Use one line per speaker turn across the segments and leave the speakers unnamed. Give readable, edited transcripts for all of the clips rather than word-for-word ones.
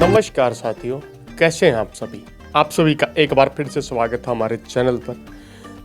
नमस्कार साथियों, कैसे हैं आप सभी। आप सभी का एक बार फिर से स्वागत है हमारे चैनल पर।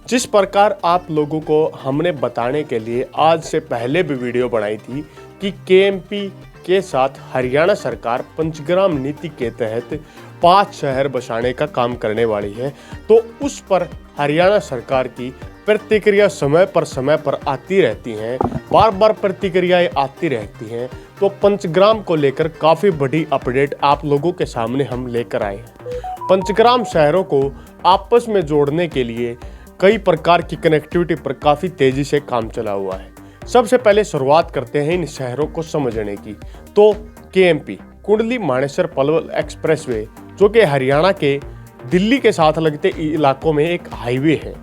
जिस प्रकार आप लोगों को हमने बताने के लिए आज से पहले भी वीडियो बनाई थी कि केएमपी के साथ हरियाणा सरकार पंचग्राम नीति के तहत 5 शहर बसाने का काम करने वाली है, तो उस पर हरियाणा सरकार की प्रतिक्रिया समय पर आती रहती हैं, बार बार प्रतिक्रियाएं आती रहती हैं। तो पंचग्राम को लेकर काफ़ी बड़ी अपडेट आप लोगों के सामने हम लेकर आए हैं। पंचग्राम शहरों को आपस में जोड़ने के लिए कई प्रकार की कनेक्टिविटी पर काफ़ी तेज़ी से काम चला हुआ है। सबसे पहले शुरुआत करते हैं इन शहरों को समझने की। तो केएमपी कुंडली मानेसर पलवल एक्सप्रेसवे, जो कि हरियाणा के दिल्ली के साथ लगते इलाकों में एक हाईवे है,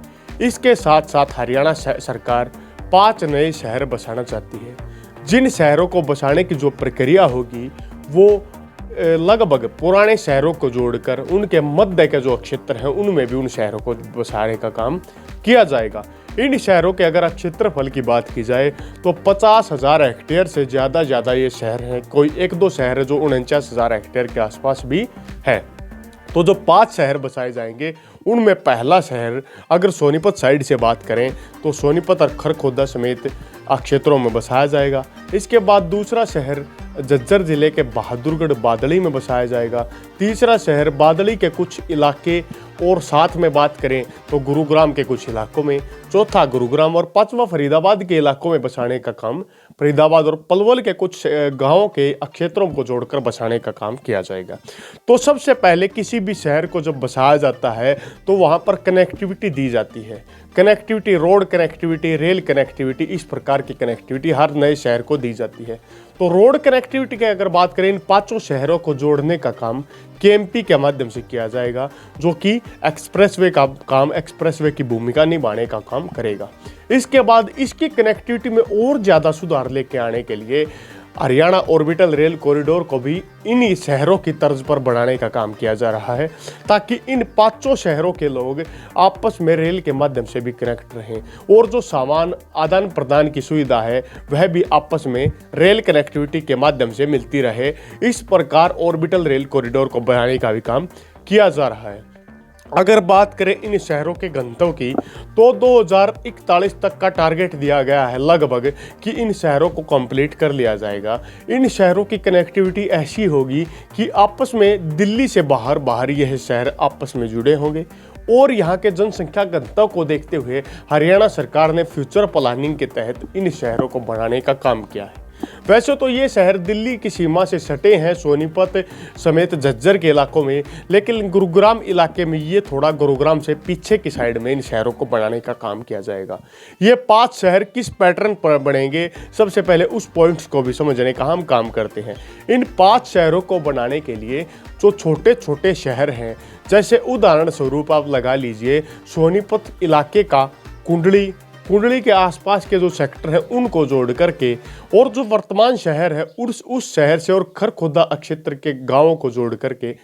इसके साथ साथ हरियाणा सरकार 5 नए शहर बसाना चाहती है। जिन शहरों को बसाने की जो प्रक्रिया होगी वो लगभग पुराने शहरों को जोड़कर उनके मध्य के जो क्षेत्र हैं उनमें भी उन शहरों को बसाने का काम किया जाएगा। इन शहरों के अगर क्षेत्रफल की बात की जाए तो 50,000 हेक्टेयर से ज़्यादा ये शहर हैं। कोई 1-2 शहर है जो 49,000 हेक्टेयर के आसपास भी है। तो जो 5 शहर बसाए जाएंगे उनमें पहला शहर अगर सोनीपत साइड से बात करें तो सोनीपत और खरखोदा समेत क्षेत्रों में बसाया जाएगा। इसके बाद दूसरा शहर झज्जर जिले के बहादुरगढ़ बादली में बसाया जाएगा। तीसरा शहर बादली के कुछ इलाके और साथ में बात करें तो गुरुग्राम के कुछ इलाकों में, चौथा गुरुग्राम और 5वां फरीदाबाद के इलाकों में बसाने का काम फरीदाबाद और पलवल के कुछ गांवों के क्षेत्रों को जोड़कर बसाने का काम किया जाएगा। तो सबसे पहले किसी भी शहर को जब बसाया जाता है तो वहां पर कनेक्टिविटी दी जाती है। Connectivity, road connectivity, rail connectivity, इस प्रकार की कनेक्टिविटी हर नए शहर को दी जाती है। तो रोड कनेक्टिविटी की अगर बात करें, इन 5 शहरों को जोड़ने का काम केएमपी के माध्यम से किया जाएगा, जो कि एक्सप्रेसवे की भूमिका निभाने का काम करेगा। इसके बाद इसकी कनेक्टिविटी में और ज़्यादा सुधार लेके आने के लिए हरियाणा ऑर्बिटल रेल कॉरिडोर को भी इन्हीं शहरों की तर्ज पर बढ़ाने का काम किया जा रहा है, ताकि इन 5 शहरों के लोग आपस में रेल के माध्यम से भी कनेक्ट रहें और जो सामान आदान प्रदान की सुविधा है वह भी आपस में रेल कनेक्टिविटी के माध्यम से मिलती रहे। इस प्रकार ऑर्बिटल रेल कॉरिडोर को बढ़ाने का भी काम किया जा रहा है। अगर बात करें इन शहरों के घनत्व की तो 2041 तक का टारगेट दिया गया है लगभग कि इन शहरों को कंप्लीट कर लिया जाएगा। इन शहरों की कनेक्टिविटी ऐसी होगी कि आपस में दिल्ली से बाहर यह शहर आपस में जुड़े होंगे और यहाँ के जनसंख्या घनत्व को देखते हुए हरियाणा सरकार ने फ्यूचर प्लानिंग के तहत इन शहरों को बढ़ाने का काम किया है। वैसे तो ये शहर दिल्ली की सीमा से सटे हैं, सोनीपत समेत झज्जर के इलाकों में, लेकिन गुरुग्राम इलाके में ये थोड़ा गुरुग्राम से पीछे की साइड में इन शहरों को बनाने का काम किया जाएगा। ये 5 शहर किस पैटर्न पर बनेंगे, सबसे पहले उस पॉइंट्स को भी समझने का हम काम करते हैं। इन 5 शहरों को बनाने के लिए जो छोटे छोटे शहर हैं, जैसे उदाहरण स्वरूप आप लगा लीजिए सोनीपत इलाके का कुंडली के आसपास के जो सेक्टर है उनको जोड़ करके और जो वर्तमान शहर है उस शहर से और खरखोदा क्षेत्र के गांवों को जोड़ करके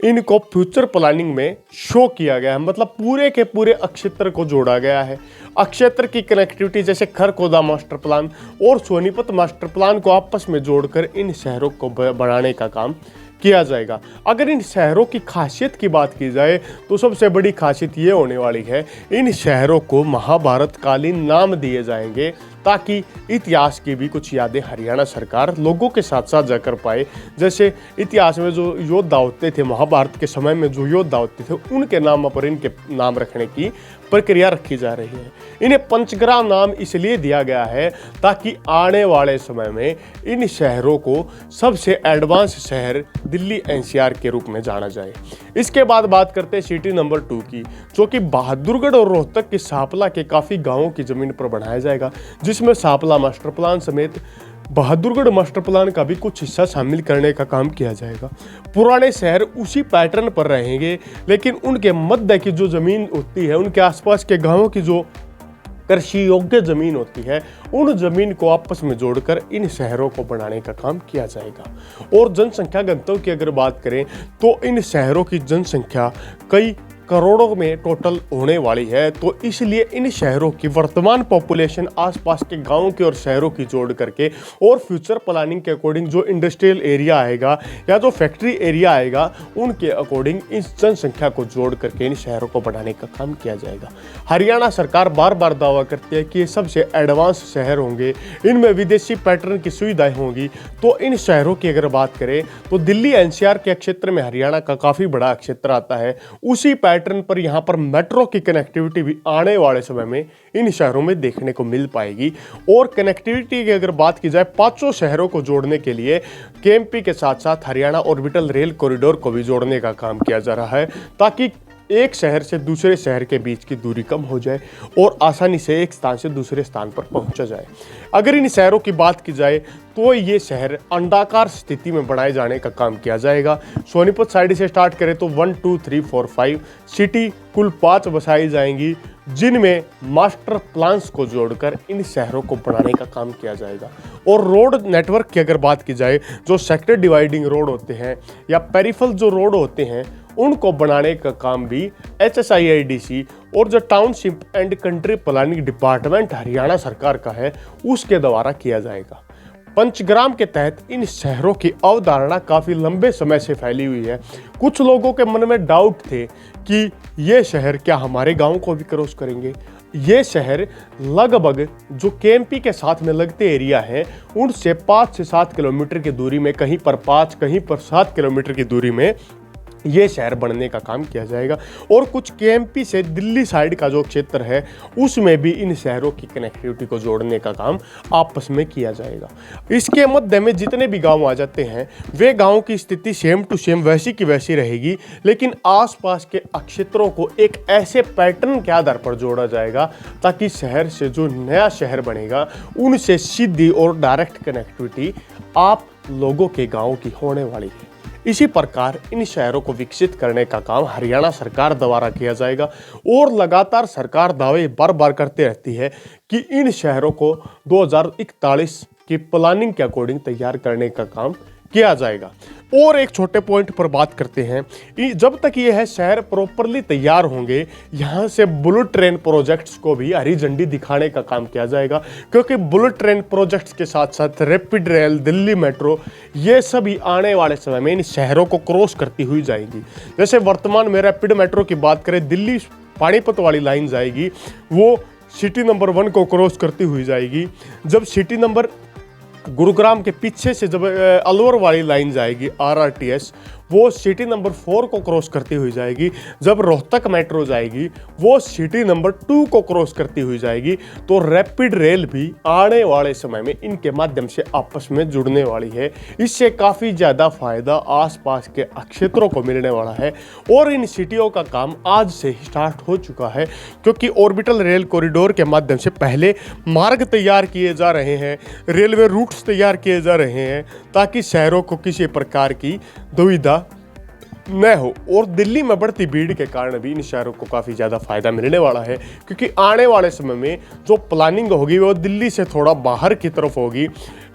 इनको फ्यूचर प्लानिंग में शो किया गया है। मतलब पूरे के पूरे क्षेत्र को जोड़ा गया है। क्षेत्र की कनेक्टिविटी जैसे खरखोदा मास्टर प्लान और सोनीपत मास्टर प्लान को आपस में जोड़कर इन शहरों को बढ़ाने का काम किया जाएगा। अगर इन शहरों की खासियत की बात की जाए तो सबसे बड़ी खासियत ये होने वाली है, इन शहरों को महाभारत कालीन नाम दिए जाएंगे, ताकि इतिहास की भी कुछ यादें हरियाणा सरकार लोगों के साथ साझा कर पाए। जैसे इतिहास में जो योद्धा होते थे, महाभारत के समय में जो योद्धा होते थे, उनके नाम पर इनके नाम रखने की प्रक्रिया रखी जा रही है। इन्हें पंचग्राम नाम इसलिए दिया गया है ताकि आने वाले समय में इन शहरों को सबसे एडवांस शहर दिल्ली एनसीआर के रूप में जाना जाए। इसके बाद बात करते हैं सिटी नंबर 2 की, जो कि बहादुरगढ़ और रोहतक की सापला के काफ़ी गाँवों की ज़मीन पर बनाया जाएगा, जिसमें सापला मास्टर प्लान समेत बहादुरगढ़ मास्टर प्लान का भी कुछ हिस्सा शामिल करने का काम किया जाएगा। पुराने शहर उसी पैटर्न पर रहेंगे, लेकिन उनके मध्य की जो ज़मीन होती है, उनके आसपास के गांवों की जो कृषि योग्य ज़मीन होती है, उन ज़मीन को आपस में जोड़कर इन शहरों को बनाने का काम किया जाएगा। और जनसंख्या घनत्व की अगर बात करें तो इन शहरों की जनसंख्या कई करोड़ों में टोटल होने वाली है। तो इसलिए इन शहरों की वर्तमान पॉपुलेशन आसपास के गांवों के और शहरों की जोड़ करके और फ्यूचर प्लानिंग के अकॉर्डिंग जो इंडस्ट्रियल एरिया आएगा या जो फैक्ट्री एरिया आएगा उनके अकॉर्डिंग इस जनसंख्या को जोड़ करके इन शहरों को बढ़ाने का काम किया जाएगा। हरियाणा सरकार बार बार दावा करती है कि ये सबसे एडवांस शहर होंगे, इनमें विदेशी पैटर्न की सुविधाएं होंगी। तो इन शहरों की अगर बात करें तो दिल्ली एनसीआर के क्षेत्र में हरियाणा का काफ़ी बड़ा क्षेत्र आता है। उसी पैटर्न पर यहाँ पर मेट्रो की कनेक्टिविटी भी आने वाले समय में इन शहरों में देखने को मिल पाएगी। और कनेक्टिविटी की अगर बात की जाए पांचों शहरों को जोड़ने के लिए केएमपी के साथ साथ हरियाणा ऑर्बिटल रेल कॉरिडोर को भी जोड़ने का काम किया जा रहा है, ताकि एक शहर से दूसरे शहर के बीच की दूरी कम हो जाए और आसानी से एक स्थान से दूसरे स्थान पर पहुंचा जाए। अगर इन शहरों की बात की जाए तो ये शहर अंडाकार स्थिति में बनाए जाने का काम किया जाएगा। सोनीपत साइड से स्टार्ट करें तो 1 2 3 4 5 सिटी कुल 5 बसाई जाएंगी, जिनमें मास्टर प्लान्स को जोड़कर इन शहरों को बनाने का काम किया जाएगा। और रोड नेटवर्क की अगर बात की जाए, जो सेक्टर डिवाइडिंग रोड होते हैं या पेरिफेरल जो रोड होते हैं उनको बनाने का काम भी HSIIDC और जो township and country planning department Haryana सरकार का है उसके द्वारा किया जाएगा। पंचग्राम के तहत इन शहरों की अवधारणा काफ़ी लंबे समय से फैली हुई है। कुछ लोगों के मन में डाउट थे कि ये शहर क्या हमारे गांव को भी क्रॉस करेंगे। ये शहर लगभग जो केएमपी के साथ में लगते एरिया हैं उनसे 5 से 7 किलोमीटर की दूरी में, कहीं पर 5 कहीं पर 7 किलोमीटर की दूरी में ये शहर बनने का काम किया जाएगा। और कुछ केएमपी से दिल्ली साइड का जो क्षेत्र है उसमें भी इन शहरों की कनेक्टिविटी को जोड़ने का काम आपस में किया जाएगा। इसके मध्य में जितने भी गांव आ जाते हैं वे गांव की स्थिति सेम टू सेम वैसी की वैसी रहेगी, लेकिन आसपास के क्षेत्रों को एक ऐसे पैटर्न के आधार पर जोड़ा जाएगा ताकि शहर से जो नया शहर बनेगा उनसे सीधी और डायरेक्ट कनेक्टिविटी आप लोगों के गाँव की होने वाली है। इसी प्रकार इन शहरों को विकसित करने का काम हरियाणा सरकार द्वारा किया जाएगा। और लगातार सरकार दावे बार बार करते रहती है कि इन शहरों को 2041 की प्लानिंग के अकॉर्डिंग तैयार करने का काम किया जाएगा। और एक छोटे पॉइंट पर बात करते हैं, जब तक ये है शहर प्रॉपरली तैयार होंगे यहाँ से बुलेट ट्रेन प्रोजेक्ट्स को भी हरी झंडी दिखाने का काम किया जाएगा, क्योंकि बुलेट ट्रेन प्रोजेक्ट्स के साथ साथ रैपिड रेल, दिल्ली मेट्रो, ये सभी आने वाले समय में इन शहरों को क्रॉस करती हुई जाएंगी। जैसे वर्तमान में रैपिड मेट्रो की बात करें, दिल्ली पानीपत वाली लाइन जाएगी, वो सिटी नंबर 1 को क्रॉस करती हुई जाएगी। जब सिटी नंबर गुरुग्राम के पीछे से जब अलवर वाली लाइन जाएगी RRTS, वो सिटी नंबर 4 को क्रॉस करती हुई जाएगी। जब रोहतक मेट्रो जाएगी वो सिटी नंबर 2 को क्रॉस करती हुई जाएगी। तो रैपिड रेल भी आने वाले समय में इनके माध्यम से आपस में जुड़ने वाली है। इससे काफ़ी ज़्यादा फायदा आसपास के क्षेत्रों को मिलने वाला है। और इन सिटियों का काम आज से ही स्टार्ट हो चुका है, क्योंकि ऑर्बिटल रेल कॉरिडोर के माध्यम से पहले मार्ग तैयार किए जा रहे हैं, रेलवे रूट्स तैयार किए जा रहे हैं, ताकि शहरों को किसी प्रकार की दुविधा न हो। और दिल्ली में बढ़ती भीड़ के कारण भी इन शहरों को काफ़ी ज़्यादा फायदा मिलने वाला है, क्योंकि आने वाले समय में जो प्लानिंग होगी वो दिल्ली से थोड़ा बाहर की तरफ होगी।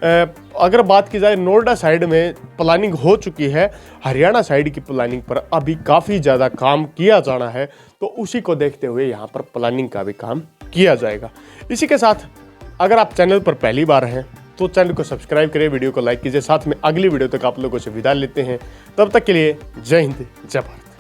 अगर बात की जाए नोएडा साइड में प्लानिंग हो चुकी है, हरियाणा साइड की प्लानिंग पर अभी काफ़ी ज़्यादा काम किया जाना है, तो उसी को देखते हुए यहाँ पर प्लानिंग का भी काम किया जाएगा। इसी के साथ अगर आप चैनल पर पहली बार हैं तो चैनल को सब्सक्राइब करें, वीडियो को लाइक कीजिए। साथ में अगली वीडियो तक आप लोगों से विदा लेते हैं। तब तक के लिए जय हिंद, जय भारत।